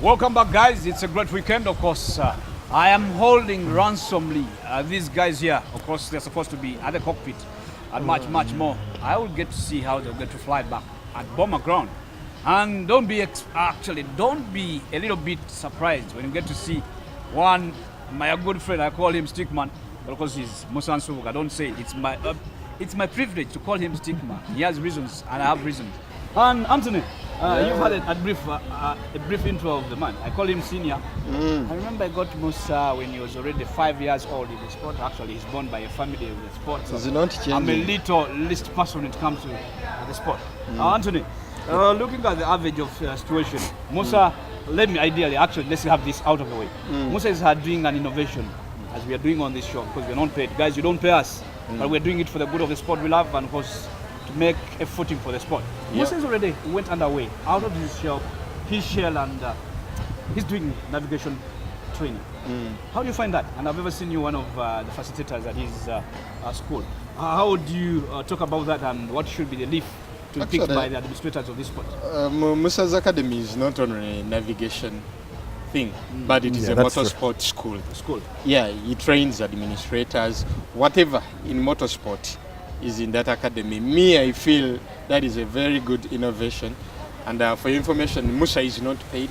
Welcome back, guys. It's a great weekend, of course. I am holding randomly these guys here. Of course, they're supposed to be at the cockpit and much more. I will get to see how they'll get to fly back at Bomber Ground. And don't be a little bit surprised when you get to see one, my good friend, I call him Stickman, because he's Musa Nsubuga. Don't say it. It's my privilege to call him Stickman. He has reasons, and I have reasons. And Anthony, you've had a brief intro of the man. I call him Senior. I remember I got Musa when he was already 5 years old in the sport. Actually, he's born by a family of the sport. So I'm a little least person when it comes to the sport. Anthony, looking at the average of situation, Musa, let's have this out of the way. Musa is doing an innovation, as we are doing on this show, because we're not paid. Guys, you don't pay us, but we're doing it for the good of the sport we love, and of course, to make a footing for the sport. Musa is already went underway, out of his shell, and he's doing navigation training. How do you find that? And I've ever seen you one of the facilitators at his school. How would you talk about that, and what should be the leaf to be picked by the administrators of this sport? Musa's Academy is not only a navigation thing, but it is a motorsport school. Yeah, he trains administrators, whatever in motorsport is in that academy. Me, I feel that is a very good innovation. And for your information, Musa is not paid.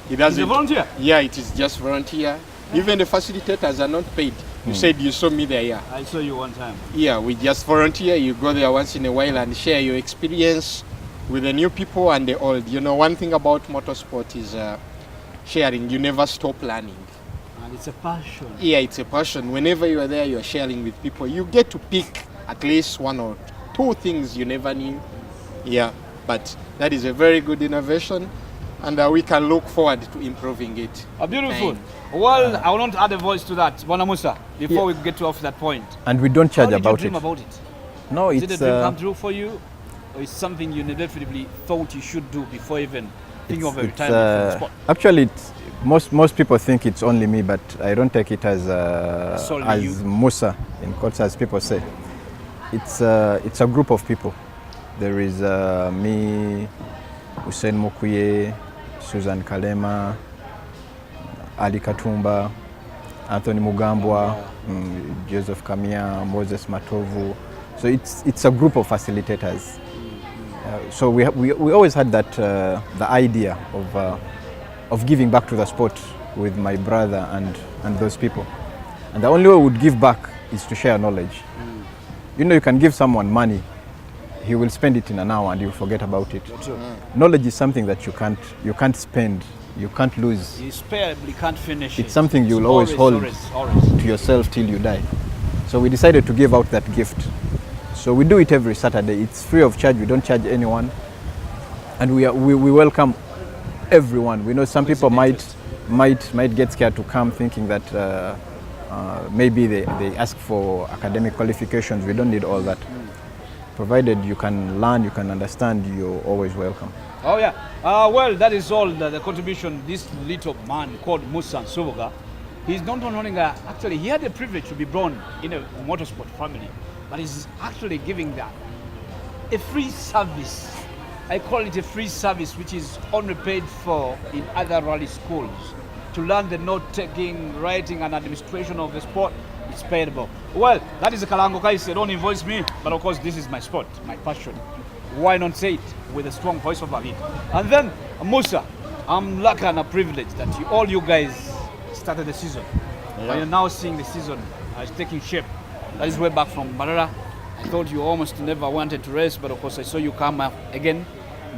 He doesn't. He's a volunteer? Yeah, it is just volunteer. Even the facilitators are not paid. You said you saw me there, yeah. I saw you one time. Yeah, we just volunteer. You go there once in a while and share your experience with the new people and the old. You know, one thing about motorsport is sharing. You never stop learning. And it's a passion. Yeah, it's a passion. Whenever you are there, you are sharing with people. You get to pick at least one or two things you never knew. Yeah, but that is a very good innovation, and we can look forward to improving it. Beautiful. Well, I want to add a voice to that, Bwana Musa, before we get off that point. And we don't charge about it. How did you dream about it? No, Did a dream come true for you, or is something you definitely thought you should do before even thinking of a retirement from the sport? Actually, most people think it's only me, but I don't take it as Musa, in quotes, as people say. It's a group of people. There is me, Hussein Mukuye, Susan Kalema, Ali Katumba, Anthony Mugambwa, Joseph Kamia, Moses Matovu. So it's a group of facilitators. So we always had that the idea of giving back to the sport with my brother and those people. And the only way we would give back is to share knowledge. You know, you can give someone money, he will spend it in an hour and you'll forget about it. Knowledge is something that you can't spend, you can't lose. You probably can't finish it. It's something you'll always hold to yourself till you die. So we decided to give out that gift. So we do it every Saturday. It's free of charge, we don't charge anyone. And we welcome everyone. We know some people might get scared to come, thinking that maybe they ask for academic qualifications. We don't need all that. Provided you can learn, you can understand, you're always welcome. Oh yeah. Well, that is all the contribution this little man called Musa Nsubuga. He's not only actually he had the privilege to be born in a motorsport family, but he's actually giving that a free service. I call it a free service, which is only paid for in other rally schools. To learn the note-taking, writing, and administration of the sport, it's payable. Well, that is a Kalango Kai said, don't invoice me, but of course this is my sport, my passion. Why not say it with a strong voice of it? And then, Musa, I'm lucky and a privilege that all you guys started the season. Yeah. You're now seeing the season taking shape. That is way back from Mbarara. I thought you almost never wanted to race, but of course I saw you come up again.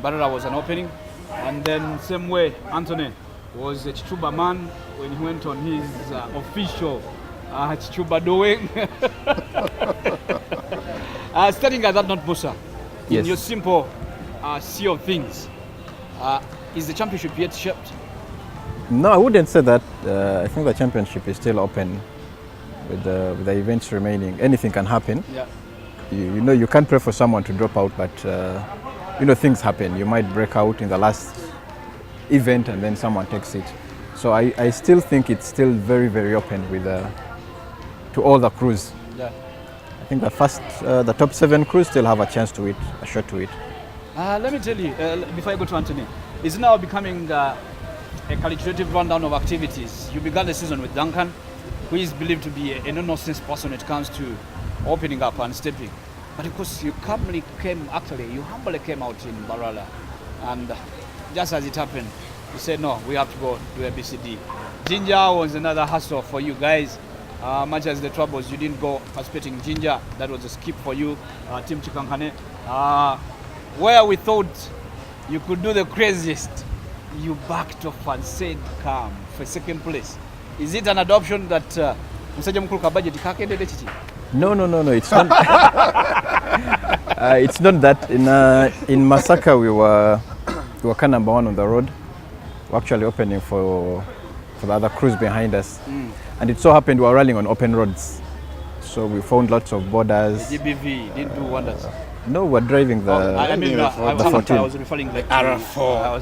Mbarara was an opening. And then same way, Anthony was a Chichuba man when he went on his official Chichuba doing. Starting at that note, Musa, in your simple sea of things, is the championship yet shaped? No, I wouldn't say that. I think the championship is still open with the events remaining. Anything can happen. Yeah. You know, you can't pray for someone to drop out, but you know, things happen. You might break out in the last event and then someone takes it. So I still think it's still very, very open with to all the crews. Yeah. I think the top 7 crews still have a chance to it, a shot to it. Let me tell you, before I go to Anthony, it's now becoming a calculative rundown of activities. You began the season with Duncan, who is believed to be a no-nonsense person when it comes to opening up and stepping. But of course, you humbly came out in Barala. And just as it happened, you said, no, we have to go to ABCD. Ginger was another hustle for you guys. Much as the troubles, you didn't go participating in Ginger. That was a skip for you, Team Chikankane. Where we thought you could do the craziest, you backed off and said come for second place. Is it an adoption that Msaja Mkulu budget kakendede chichi? No, it's not. It's not that. In Masaka we were kind of number one on the road. We're actually opening for the other crews behind us. And it so happened we were running on open roads. So we found lots of borders. The GBV didn't do wonders. No, we're driving the the 14. I was referring like RF4.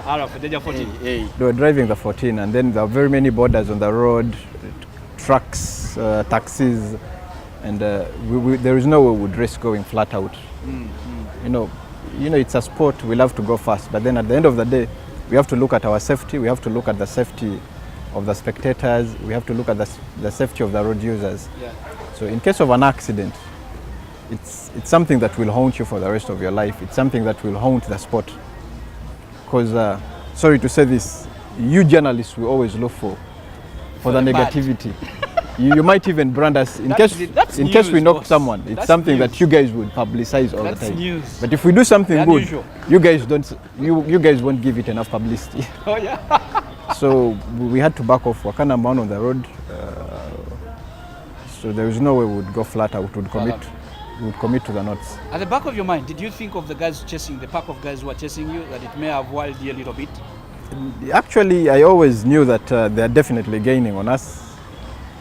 RF, Danger 14. Hey. They were driving the 14, and then there were very many borders on the road, trucks, taxis, and there is no way we would risk going flat out. You know, it's a sport. We love to go fast, but then at the end of the day, we have to look at our safety. We have to look at the safety of the spectators. We have to look at the safety of the road users. Yeah. So in case of an accident, it's something that will haunt you for the rest of your life. It's something that will haunt the sport. Because, sorry to say this, you journalists will always look for the negativity. You might even brand us in case we knock someone. It's something that you guys would publicize all the time. News. But if we do something good, Unusual. you guys won't give it enough publicity. Oh yeah. So we had to back off. We're kind of bound on the road. So there is no way we would go flat out. We would commit to the knots. At the back of your mind, did you think of the guys chasing, the pack of guys who are chasing you, that it may have wild you a little bit? Actually, I always knew that they're definitely gaining on us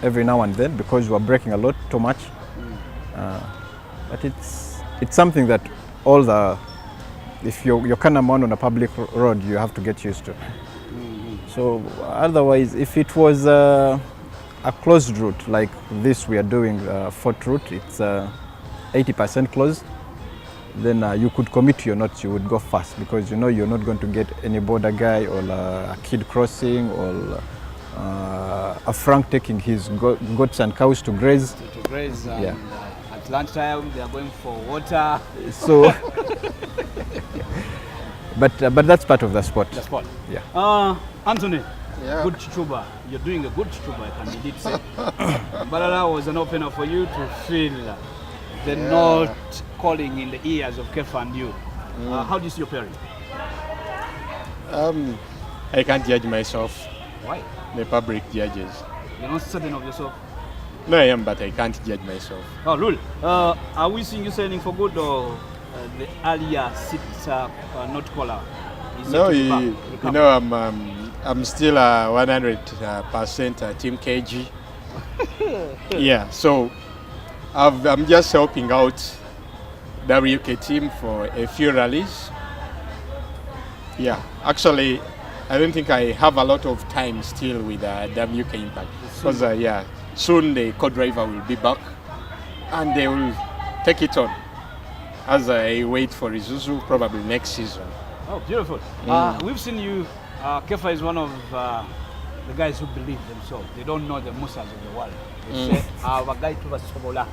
every now and then because we're breaking a lot too much. But it's something that if you're kind of on a public road, you have to get used to. So otherwise, if it was a closed route like this we are doing, Fort route, it's 80% closed, then you could commit to your knots. You would go fast because you're not going to get any border guy or a kid crossing or a Frank taking his goats and cows to graze. To graze, yeah. At lunchtime they are going for water. So, but that's part of the sport. The sport. Yeah. Anthony, Yeah. good Chichuba. You're doing a good Chichuba, I can indeed say. Barala was an opener for you to feel the note calling in the ears of Kefa and you. How do you see your pairing? I can't judge myself. Why? The public judges. You're not certain of yourself? No, I am, but I can't judge myself. Oh, Lul, are we seeing you sailing for good or the earlier not caller? No, you know, I'm still 100% Team KG. Yeah, so I'm just helping out WK team for a few rallies. Yeah, actually, I don't think I have a lot of time still with WK Impact because soon the co-driver will be back and they will take it on as I wait for Isuzu probably next season. Oh, beautiful. We've seen you. Kefa is one of the guys who believe themselves. They don't know the Musas of the world. They say, our guy to the Sobola.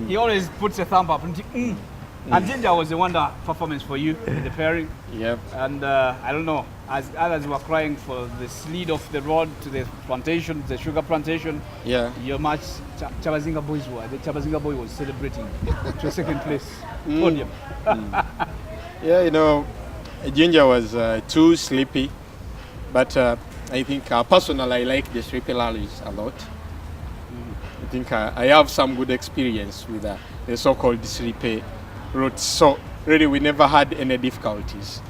He always puts a thumb up. And Ginger was a wonder performance for you in the pairing. Yep. And I don't know, as others were crying for the lead of the road to the plantation, the sugar plantation. Yeah. Your match, Chabazinga boys were. The Chabazinga boy was celebrating to a second place podium. Yeah, you know, Ginger was too sleepy, but I think personally I like the sleepy rallies a lot. I think I have some good experience with the so-called sleepy routes. So really, we never had any difficulties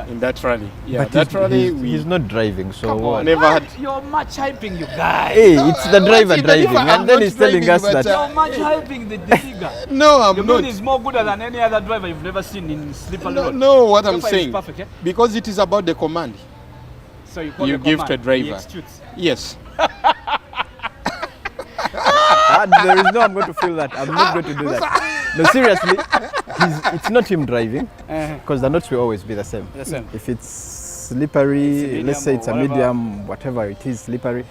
in that rally. Yeah, but that rally he's not driving, so what? Never had. You're much hyping you guys. Hey, it's the driver driving, and then he's telling us that. You're much hyping the figure. No, I'm Your not. mood is more gooder than any other driver you've never seen in slippery road. No, what I'm Kefa is saying, perfect, eh? because it is about the command. So you call You the give command, to driver. he executes. Yes. There is no I'm going to feel that. I'm not going to do that. No, seriously, it's not him driving, because the notes will always be the same. The same. If it's slippery, let's say it's a medium, whatever it is, slippery,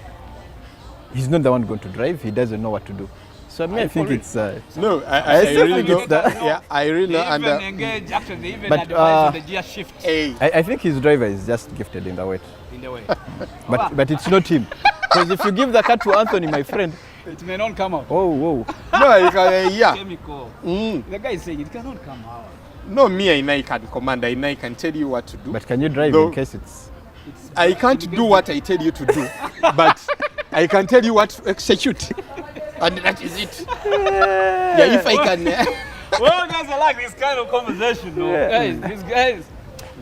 he's not the one going to drive. He doesn't know what to do. So I think it's... no, I really think it's don't. Yeah, I really don't. They even engage, actually, they even But, advise on the gear shift I think his driver is just gifted in the weight. in the way. But it's not him. Because if you give the car to Anthony, my friend, It may not come out. oh, whoa. No, you can, yeah. Chemical. Mm. The guy is saying it cannot come out. No, me, I can command. I can tell you what to do. But can you drive No. in case it's... I can't do what I tell you to do, but I can tell you what to execute. And that is it. Yeah, if I can. Well, guys, I like this kind of conversation, no? Yeah. Guys, these guys,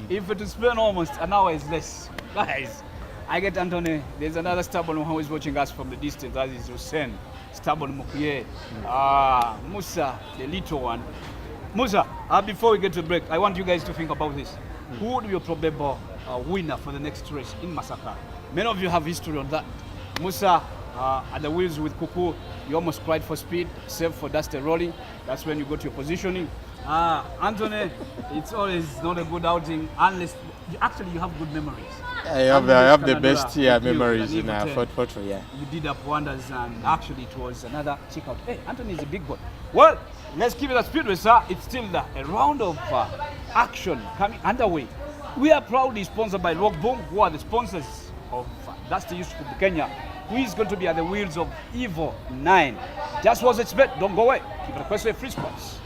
if it is spend almost an hour is less. Guys, I get Anthony. There's another stubborn one who is watching us from the distance. That is Hussein. Stubborn Mukuye. Musa, the little one. Musa, before we get to break, I want you guys to think about this. Who would be your probable winner for the next race in Masaka? Many of you have history on that. Musa, at the wheels with Kuku, you almost cried for speed, save for Dusty rolling. That's when you go to your positioning. Anthony, it's always not a good outing unless you have good memories. I have the best memories in photo. Yeah. You did up wonders, and actually it was another check out. Hey, Anthony is a big boy. Well, let's keep it a speedway, sir. It's still a round of action coming underway. We are proudly sponsored by Rock Boom, who are the sponsors of Dusty Yusuf of Kenya, who is going to be at the wheels of Evo 9. Just was its bet. Don't go away. Keep it a free spots.